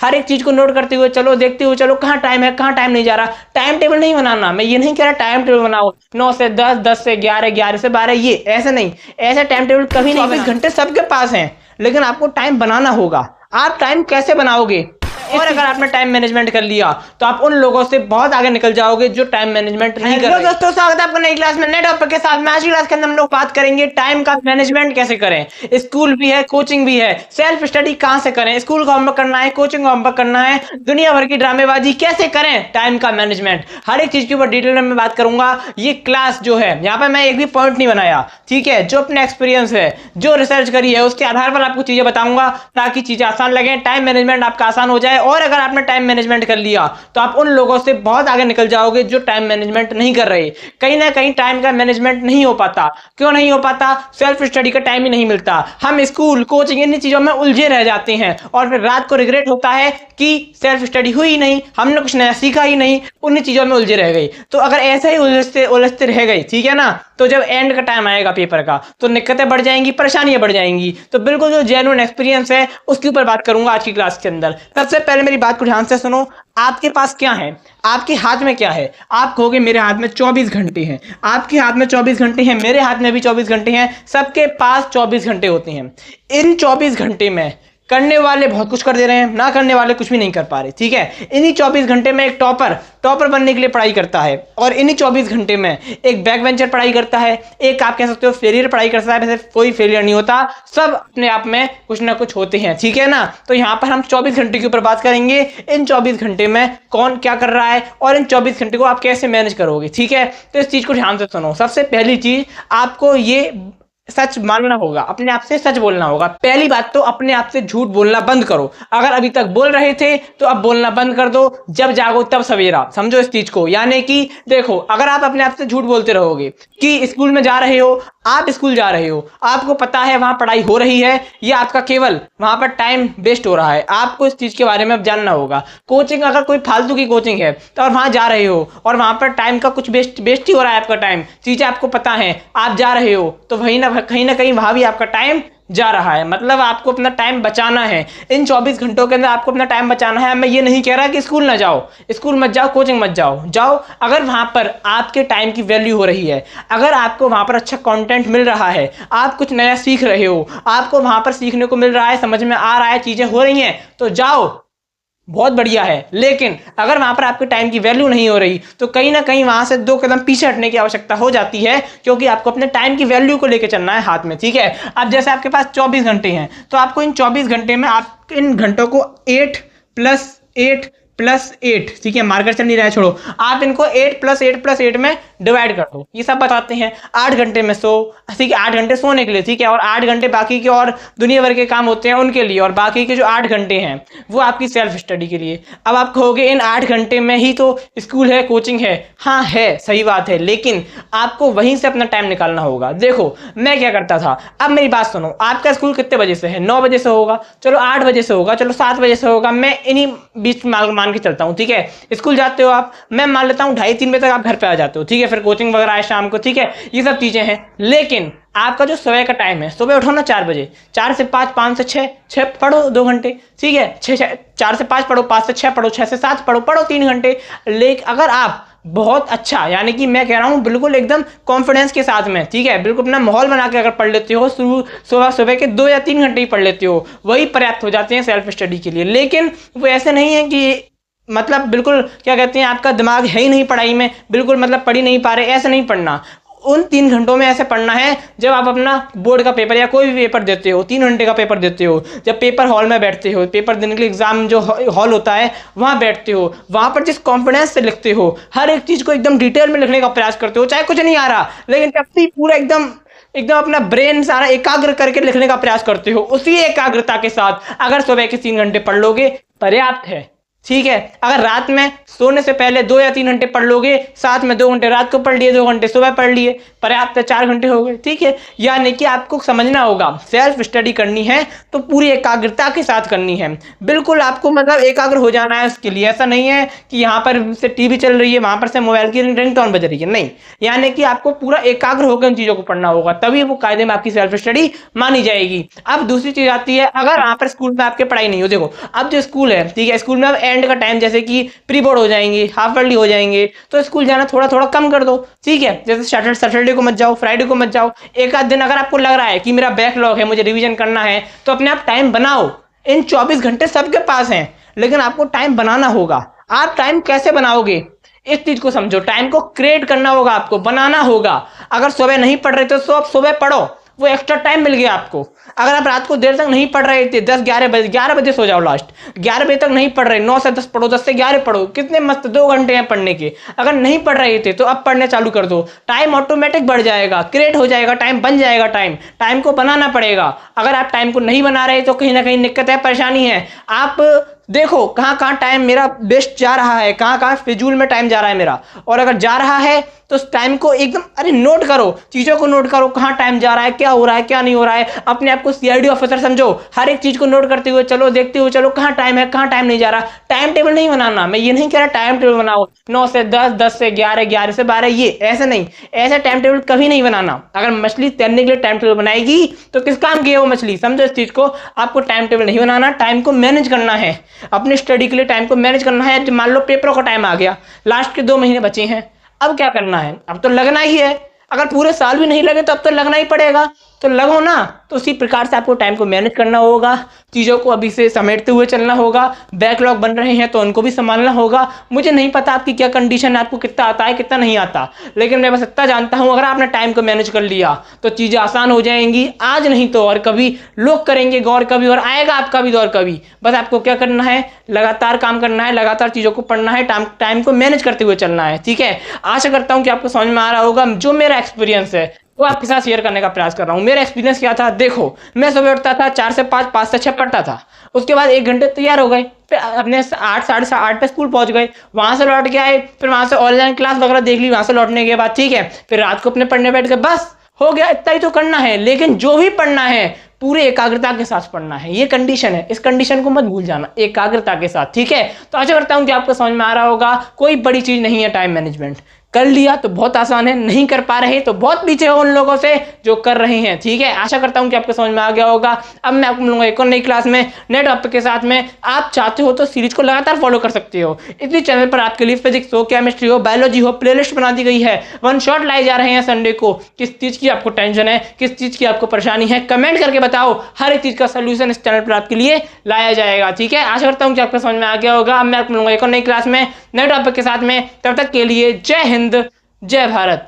हर एक चीज को नोट करते हुए चलो, देखते हुए चलो कहाँ टाइम है, कहाँ टाइम नहीं जा रहा। टाइम टेबल नहीं बनाना, मैं ये नहीं कह रहा टाइम टेबल बनाओ 9 से 10, 10 से 11, 11 से 12, ये ऐसे नहीं। ऐसा टाइम टेबल कभी नहीं। 24 घंटे सबके पास हैं, लेकिन आपको टाइम बनाना होगा। आप टाइम कैसे बनाओगे? और अगर आपने टाइम मैनेजमेंट कर लिया तो आप उन लोगों से बहुत आगे निकल जाओगे जो टाइम मैनेजमेंट नहीं कर रहे। दोस्तों, स्वागत है आपका नई क्लास में, नए टॉपिक के साथ। आज की क्लास के अंदर हम लोग बात करेंगे टाइम का मैनेजमेंट कैसे करें। स्कूल भी है, कोचिंग भी है, सेल्फ स्टडी कहां से करें, स्कूल का होमवर्क करना है, कोचिंग का होमवर्क करना है, दुनिया भर की ड्रामेबाजी कैसे करें, टाइम का मैनेजमेंट, हर एक चीज के ऊपर डिटेल में बात करूंगा। ये क्लास जो है, यहाँ पे मैं एक भी पॉइंट नहीं बनाया, ठीक है। जो अपने एक्सपीरियंस है, जो रिसर्च करी है, उसके आधार पर आपको चीजें बताऊंगा ताकि चीजें आसान लगे, टाइम मैनेजमेंट आपका आसान हो जाए। और अगर आपने टाइम मैनेजमेंट कर लिया तो आप उन लोगों से बहुत आगे निकल जाओगे जो टाइम मैनेजमेंट नहीं कर रहे। कहीं ना कहीं टाइम का मैनेजमेंट नहीं हो पाता। क्यों नहीं हो पाता? सेल्फ स्टडी का टाइम ही नहीं मिलता। हम स्कूल, कोचिंग, इन चीजों में उलझे रह जाते हैं और फिर रात को रिग्रेट होता है कि सेल्फ स्टडी हुई ही नहीं, हमने कुछ नया सीखा ही नहीं, उन चीजों में उलझे रह गई। तो अगर ऐसे ही उलझते उलझते रह गई, ठीक है ना, तो जब एंड का टाइम आएगा पेपर का तो दिक्कतें बढ़ जाएंगी, परेशानियां बढ़ जाएंगी। तो बिल्कुल जो जेन्युइन एक्सपीरियंस है उसके ऊपर बात करूंगा आज की क्लास के अंदर। सबसे पहले मेरी बात को ध्यान से सुनो। आपके पास क्या है? आपके हाथ में क्या है? आप कहोगे मेरे हाथ में 24 घंटे हैं। आपके हाथ में 24 घंटे हैं, मेरे हाथ में भी 24 घंटे हैं, सबके पास 24 घंटे होते हैं। इन 24 घंटे में करने वाले बहुत कुछ कर दे रहे हैं, ना करने वाले कुछ भी नहीं कर पा रहे, ठीक है। इन्हीं 24 घंटे में एक टॉपर बनने के लिए पढ़ाई करता है, और इन्हीं 24 घंटे में एक बैक बेंचर पढ़ाई करता है, एक आप कह सकते हो फेलियर पढ़ाई करता है। वैसे कोई फेलियर नहीं होता, सब अपने आप में कुछ ना कुछ होते हैं, ठीक है ना। तो यहाँ पर हम 24 घंटे के ऊपर बात करेंगे। इन 24 घंटे में कौन क्या कर रहा है और इन 24 घंटे को आप कैसे मैनेज करोगे, ठीक है। तो इस चीज को ध्यान से सुनो। सबसे पहली चीज, आपको ये सच मानना होगा, अपने आप से सच बोलना होगा। पहली बात तो अपने आप से झूठ बोलना बंद करो। अगर अभी तक बोल रहे थे तो अब बोलना बंद कर दो। जब जागो तब सवेरा, समझो इस चीज को। यानी कि देखो, अगर आप अपने आप से झूठ बोलते रहोगे कि स्कूल में जा रहे हो, आप स्कूल जा रहे हो, आपको पता है वहां पढ़ाई हो रही है, या आपका केवल वहां पर टाइम वेस्ट हो रहा है, आपको इस चीज के बारे में अब जानना होगा। कोचिंग, अगर कोई फालतू की कोचिंग है तो और वहां जा रहे हो और वहां पर टाइम का कुछ वेस्ट ही हो रहा है, आपका टाइम, चीजें आपको पता है, आप जा रहे हो, तो कहीं ना कहीं वहां भी आपका टाइम जा रहा है। मतलब आपको अपना टाइम बचाना है। इन 24 घंटों के अंदर आपको अपना टाइम बचाना है। मैं ये नहीं कह रहा कि स्कूल ना जाओ, स्कूल मत जाओ, कोचिंग मत जाओ। अगर वहां पर आपके टाइम की वैल्यू हो रही है, अगर आपको वहां पर अच्छा कंटेंट मिल रहा है, आप कुछ नया सीख रहे हो, आपको वहां पर सीखने को मिल रहा है, समझ में आ रहा है, चीजें हो रही हैं, तो जाओ, बहुत बढ़िया है। लेकिन अगर वहां पर आपके टाइम की वैल्यू नहीं हो रही तो कहीं ना कहीं वहां से 2 कदम पीछे हटने की आवश्यकता हो जाती है, क्योंकि आपको अपने टाइम की वैल्यू को लेकर चलना है हाथ में, ठीक है। अब जैसे आपके पास 24 घंटे हैं, तो आपको इन 24 घंटे में आप इन घंटों को 8 + 8 + 8, ठीक है, मार्कर चल नहीं रहा है, छोड़ो, आप इनको 8 + 8 + 8 में डिवाइड कर दो। ये सब बताते हैं। 8 घंटे में सो, ठीक है, 8 घंटे सोने के लिए, ठीक है, और 8 घंटे बाकी के और दुनिया भर के काम होते हैं उनके लिए, और बाकी के जो 8 घंटे हैं वो आपकी सेल्फ स्टडी के लिए। अब आप कहोगे इन 8 घंटे में ही तो स्कूल है, कोचिंग है। हाँ है, सही बात है, लेकिन आपको वहीं से अपना टाइम निकालना होगा। देखो मैं क्या करता था, अब मेरी बात सुनो। आपका स्कूल कितने बजे से है? 9 बजे से होगा, चलो 8 बजे से होगा, चलो 7 बजे से होगा, मैं इन्हीं बीच मान के चलता हूँ, ठीक है। स्कूल जाते हो आप, मैं मान लेता हूँ 2:30-3 बजे तक आप घर पे आ जाते हो, ठीक है, फिर कोचिंग वगैरह है शाम को, ठीक है, ये सब चीजें हैं। लेकिन आपका जो सुबह का टाइम है, सुबह उठो ना 4 बजे, 4 से 5, 5 से 6 पढ़ो 2 घंटे, ठीक है, 4 से 5 पढ़ो, 5 से 6 पढ़ो, 6 से 7 पढ़ो 3 घंटे। लेकिन अगर आप बहुत अच्छा, यानी कि मैं कह रहा हूं बिल्कुल एकदम कॉन्फिडेंस के साथ में, ठीक है, बिल्कुल अपना माहौल बना के अगर पढ़ लेते हो, सुबह के 2 या 3 घंटे ही पढ़ लेते हो, वही पर्याप्त हो जाते हैं सेल्फ स्टडी के लिए। लेकिन वो ऐसे नहीं है कि मतलब बिल्कुल क्या कहते हैं, आपका दिमाग है ही नहीं पढ़ाई में, बिल्कुल मतलब पढ़ ही नहीं पा रहे, ऐसे नहीं पढ़ना। उन 3 घंटों में ऐसे पढ़ना है जब आप अपना बोर्ड का पेपर या कोई भी पेपर देते हो, 3 घंटे का पेपर देते हो, जब पेपर हॉल में बैठते हो, पेपर देने के लिए एग्जाम जो हॉल होता है वहां बैठते हो, वहां पर जिस कॉन्फिडेंस से लिखते हो, हर एक चीज को एकदम डिटेल में लिखने का प्रयास करते हो, चाहे कुछ नहीं आ रहा, लेकिन जब भी पूरा एकदम अपना ब्रेन सारा एकाग्र करके लिखने का प्रयास करते हो, उसी एकाग्रता के साथ अगर सुबह के 3 घंटे पढ़ लोगे, पर्याप्त है, ठीक है। अगर रात में सोने से पहले 2 या 3 घंटे पढ़ लोगे, साथ में 2 घंटे रात को पढ़ लिए, 2 घंटे सुबह पढ़ लिए, पर्याप्त है, 4 घंटे हो गए, ठीक है। यानी कि आपको समझना होगा, सेल्फ स्टडी करनी है तो पूरी एकाग्रता के साथ करनी है। बिल्कुल आपको मतलब एकाग्र हो जाना है उसके लिए। ऐसा नहीं है कि यहाँ पर से टीवी चल रही है, वहां पर से मोबाइल की रिंगटोन बज रही है, नहीं। यानी कि आपको पूरा एकाग्र होकर उन चीजों को पढ़ना होगा, तभी वो कायदे में आपकी सेल्फ स्टडी मानी जाएगी। अब दूसरी चीज आती है, अगर वहां पर स्कूल में आपके पढ़ाई नहीं हो, देखो अब जो स्कूल है, ठीक है, स्कूल में अब एंड का टाइम जैसे कि प्री बोर्ड हो जाएंगे, हाफ ईयरली हो जाएंगे, तो स्कूल जाना थोड़ा थोड़ा कम कर दो, ठीक है। जैसे सैटरडे को मत जाओ, फ्राइडे को मत जाओ, एक आध दिन अगर आपको लग रहा है कि मेरा बैकलॉग है, मुझे रिवीजन करना है, तो अपने आप टाइम बनाओ। इन 24 घंटे सबके पास हैं, लेकिन आपको टाइम बनाना होगा। आप टाइम कैसे बनाओगे, इस चीज को समझो। टाइम को क्रिएट करना होगा, आपको बनाना होगा। अगर सुबह नहीं पढ़ रहे तो आप सुबह पढ़ो, वो एक्स्ट्रा टाइम मिल गया आपको। अगर आप रात को देर तक नहीं पढ़ रहे थे, 11 बजे सो जाओ, लास्ट 11 बजे तक नहीं पढ़ रहे, 9 से 10 पढ़ो, 10 से 11 पढ़ो, कितने मस्त 2 घंटे हैं पढ़ने के। अगर नहीं पढ़ रहे थे तो अब पढ़ने चालू कर दो, टाइम ऑटोमेटिक बढ़ जाएगा, क्रिएट हो जाएगा, टाइम बन जाएगा। टाइम को बनाना पड़ेगा। अगर आप टाइम को नहीं बना रहे तो कहीं ना कहीं दिक्कत है, परेशानी है। आप देखो कहाँ कहाँ टाइम मेरा वेस्ट जा रहा है, कहाँ कहाँ फिजूल में टाइम जा रहा है मेरा। और अगर जा रहा है तो उस टाइम को एकदम नोट करो, चीज़ों को नोट करो, कहाँ टाइम जा रहा है, क्या हो रहा है, क्या नहीं हो रहा है। अपने आप को सीआईडी ऑफिसर समझो, हर एक चीज़ को नोट करते हुए चलो, देखते हुए चलो कहाँ टाइम है, कहाँ टाइम नहीं जा रहा। टाइम टेबल नहीं बनाना, मैं ये नहीं कह रहा टाइम टेबल बनाओ 9 से 10, 10 से 11, 11 से 12, ये ऐसे नहीं, ऐसा टाइम टेबल कभी नहीं बनाना। अगर मछली तैरने के लिए टाइम टेबल बनाएगी तो किस काम की है वो मछली, समझो इस चीज़ को। आपको टाइम टेबल नहीं बनाना, टाइम को मैनेज करना है, अपनी स्टडी के लिए टाइम को मैनेज करना है। मान लो पेपरों का टाइम आ गया, लास्ट के 2 महीने बचे हैं, अब क्या करना है, अब तो लगना ही है। अगर पूरे साल भी नहीं लगे तो अब तो लगना ही पड़ेगा, तो लगो ना। तो उसी प्रकार से आपको टाइम को मैनेज करना होगा, चीज़ों को अभी से समेटते हुए चलना होगा। बैकलॉग बन रहे हैं तो उनको भी संभालना होगा। मुझे नहीं पता आपकी क्या कंडीशन है, आपको कितना आता है कितना नहीं आता, लेकिन मैं बस इतना जानता हूँ, अगर आपने टाइम को मैनेज कर लिया तो चीज़ें आसान हो जाएंगी। आज नहीं तो और कभी लोग करेंगे गौर, कभी और आएगा आपका भी दौर कभी। बस आपको क्या करना है, लगातार काम करना है, लगातार चीज़ों को पढ़ना है, टाइम को मैनेज करते हुए चलना है, ठीक है। आशा करता हूँ कि आपको समझ में आ रहा होगा। जो मेरा एक्सपीरियंस है वो आपके साथ शेयर करने का प्रयास कर रहा हूँ। मेरा एक्सपीरियंस क्या था, देखो मैं सुबह उठता था 4 से 5, 5 से 6 पढ़ता था, उसके बाद 1 घंटे तैयार हो गए, फिर अपने 8, साढ़े 8 पे स्कूल पहुंच गए, वहां से लौट के आए, फिर वहां से ऑनलाइन क्लास वगैरह देख ली, वहां से लौटने के बाद ठीक है, फिर रात को अपने पढ़ने बैठ गए, बस हो गया। इतना ही तो करना है, लेकिन जो भी पढ़ना है पूरे एकाग्रता के साथ पढ़ना है। ये कंडीशन है, इस कंडीशन को मत भूल जाना, एकाग्रता के साथ, ठीक है। तो आशा करता हूं कि आपको समझ में आ रहा होगा। कोई बड़ी चीज नहीं है टाइम मैनेजमेंट, कर लिया तो बहुत आसान है, नहीं कर पा रहे तो बहुत पीछे हो उन लोगों से जो कर रहे हैं, ठीक है। आशा करता हूं कि आपको समझ में आ गया होगा। अब मैं आपको मिलूंगा एक और नई क्लास में, नए टॉपिक के साथ में। आप चाहते हो तो सीरीज को लगातार फॉलो कर सकते हो। इसी चैनल पर आपके लिए फिजिक्स हो, केमिस्ट्री हो, बायोलॉजी हो, प्लेलिस्ट बना दी गई है। 1 शॉट लाए जा रहे हैं संडे को। किस चीज की आपको टेंशन है, किस चीज की आपको परेशानी है, कमेंट करके बताओ। हर एक चीज का सोल्यूशन इस चैनल पर आपके लिए लाया जाएगा, ठीक है। आशा करता हूं कि आपको समझ में आ गया होगा। अब मैं आपको मिलूंगा एक और नई क्लास में, नए टॉपिक के साथ में। तब तक के लिए जय हिंद, जय भारत।